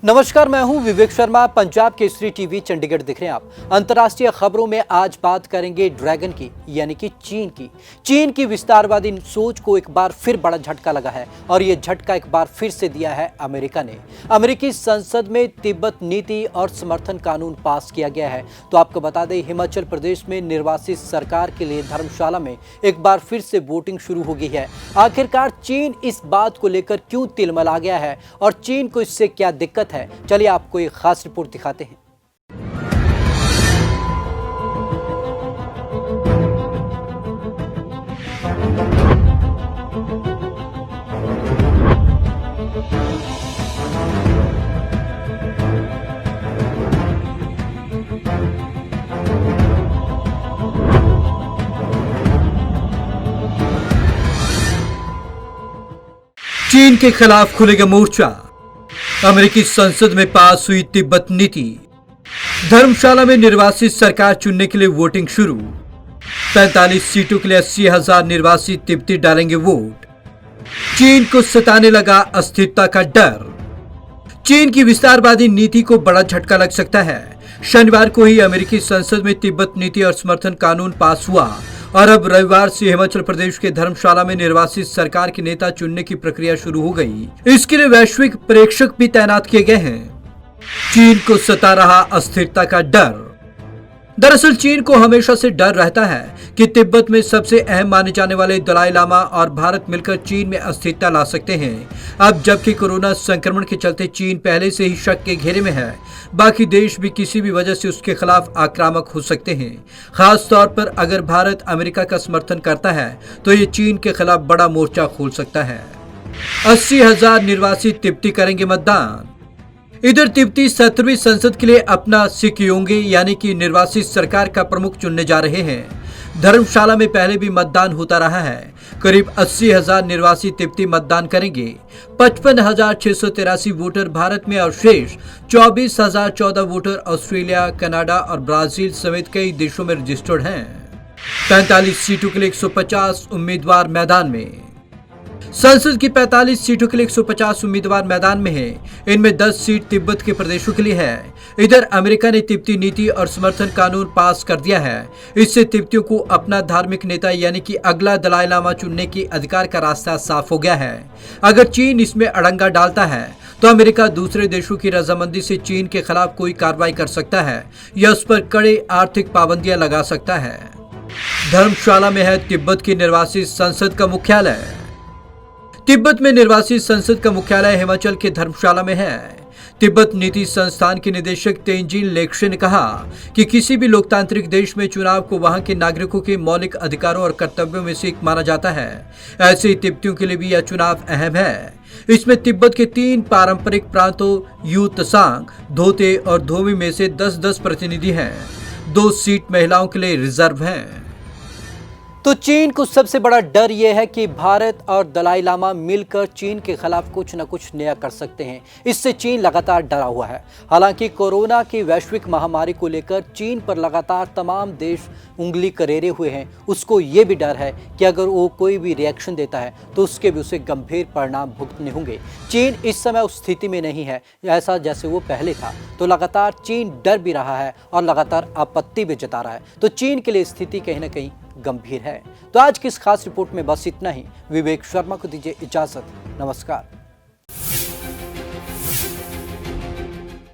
नमस्कार, मैं हूं विवेक शर्मा। पंजाब केसरी टीवी चंडीगढ़ दिख रहे हैं आप। अंतर्राष्ट्रीय खबरों में आज बात करेंगे ड्रैगन की, यानी कि चीन की विस्तारवादी सोच को एक बार फिर बड़ा झटका लगा है और ये झटका एक बार फिर से दिया है अमेरिका ने। अमेरिकी संसद में तिब्बत नीति और समर्थन कानून पास किया गया है। तो आपको बता दें, हिमाचल प्रदेश में निर्वासित सरकार के लिए धर्मशाला में एक बार फिर से वोटिंग शुरू हो गई है। आखिरकार चीन इस बात को लेकर क्यों तिलमिला गया है और चीन को इससे क्या दिक्कत है, चलिए आपको एक खास रिपोर्ट दिखाते हैं। चीन के खिलाफ खुलेगा मोर्चा। अमेरिकी संसद में पास हुई तिब्बत नीति। धर्मशाला में निर्वासित सरकार चुनने के लिए वोटिंग शुरू। 45 सीटों के लिए 80,000 निर्वासित तिब्बती डालेंगे वोट। चीन को सताने लगा अस्थिरता का डर। चीन की विस्तारवादी नीति को बड़ा झटका लग सकता है। शनिवार को ही अमेरिकी संसद में तिब्बत नीति और समर्थन कानून पास हुआ और अब रविवार से हिमाचल प्रदेश के धर्मशाला में निर्वासित सरकार के नेता चुनने की प्रक्रिया शुरू हो गई। इसके लिए वैश्विक प्रेक्षक भी तैनात किए गए हैं। चीन को सता रहा अस्थिरता का डर। दरअसल चीन को हमेशा से डर रहता है कि तिब्बत में सबसे अहम माने जाने वाले दलाई लामा और भारत मिलकर चीन में अस्थिरता ला सकते हैं। अब जबकि कोरोना संक्रमण के चलते चीन पहले से ही शक के घेरे में है, बाकी देश भी किसी भी वजह से उसके खिलाफ आक्रामक हो सकते हैं। खास तौर पर अगर भारत अमेरिका का समर्थन करता है तो ये चीन के खिलाफ बड़ा मोर्चा खोल सकता है। 80,000 निर्वासित तिब्बती करेंगे मतदान। इधर तिब्बती 17वीं संसद के लिए अपना सिक्योंगे यानी कि निर्वासित सरकार का प्रमुख चुनने जा रहे हैं। धर्मशाला में पहले भी मतदान होता रहा है। करीब 80,000 निर्वासित तिब्बती मतदान करेंगे। 55,683 वोटर भारत में और शेष 24,014 वोटर ऑस्ट्रेलिया, कनाडा और ब्राजील समेत कई देशों में रजिस्टर्ड हैं। 45 सीटों के लिए 150 उम्मीदवार मैदान में। संसद की 45 सीटों के लिए 150 उम्मीदवार मैदान में हैं। इनमें 10 सीट तिब्बत के प्रदेशों के लिए है। इधर अमेरिका ने तिब्बती नीति और समर्थन कानून पास कर दिया है। इससे तिब्बतियों को अपना धार्मिक नेता यानी कि अगला दलाई लामा चुनने की अधिकार का रास्ता साफ हो गया है। अगर चीन इसमें अड़ंगा डालता है तो अमेरिका दूसरे देशों की रजामंदी से चीन के खिलाफ कोई कार्रवाई कर सकता है या उस पर कड़े आर्थिक पाबंदियां लगा सकता है। धर्मशाला में है तिब्बत की निर्वासित संसद का मुख्यालय। तिब्बत में निर्वासित संसद का मुख्यालय हिमाचल के धर्मशाला में है। तिब्बत नीति संस्थान के निदेशक तेंजिन लेक्शे ने कहा कि किसी भी लोकतांत्रिक देश में चुनाव को वहां के नागरिकों के मौलिक अधिकारों और कर्तव्यों में से एक माना जाता है। ऐसे ही तिब्बतियों के लिए भी यह चुनाव अहम है। इसमें तिब्बत के 3 पारंपरिक प्रांतों यू तसांग, धोते और धोमी में से 10-10 प्रतिनिधि हैं। 2 सीट महिलाओं के लिए रिजर्व हैं। तो चीन को सबसे बड़ा डर यह है कि भारत और दलाई लामा मिलकर चीन के खिलाफ कुछ न कुछ नया कर सकते हैं। इससे चीन लगातार डरा हुआ है। हालांकि कोरोना की वैश्विक महामारी को लेकर चीन पर लगातार तमाम देश उंगली करेरे हुए हैं। उसको ये भी डर है कि अगर वो कोई भी रिएक्शन देता है तो उसके भी उसे गंभीर परिणाम भुगतने होंगे। चीन इस समय उस स्थिति में नहीं है ऐसा जैसे वो पहले था, तो लगातार चीन डर भी रहा है और लगातार आपत्ति भी जता रहा है। तो चीन के लिए स्थिति कहीं ना कहीं गंभीर है। तो आज की इस खास रिपोर्ट में बस इतना ही। विवेक शर्मा को दीजिए इजाजत। नमस्कार।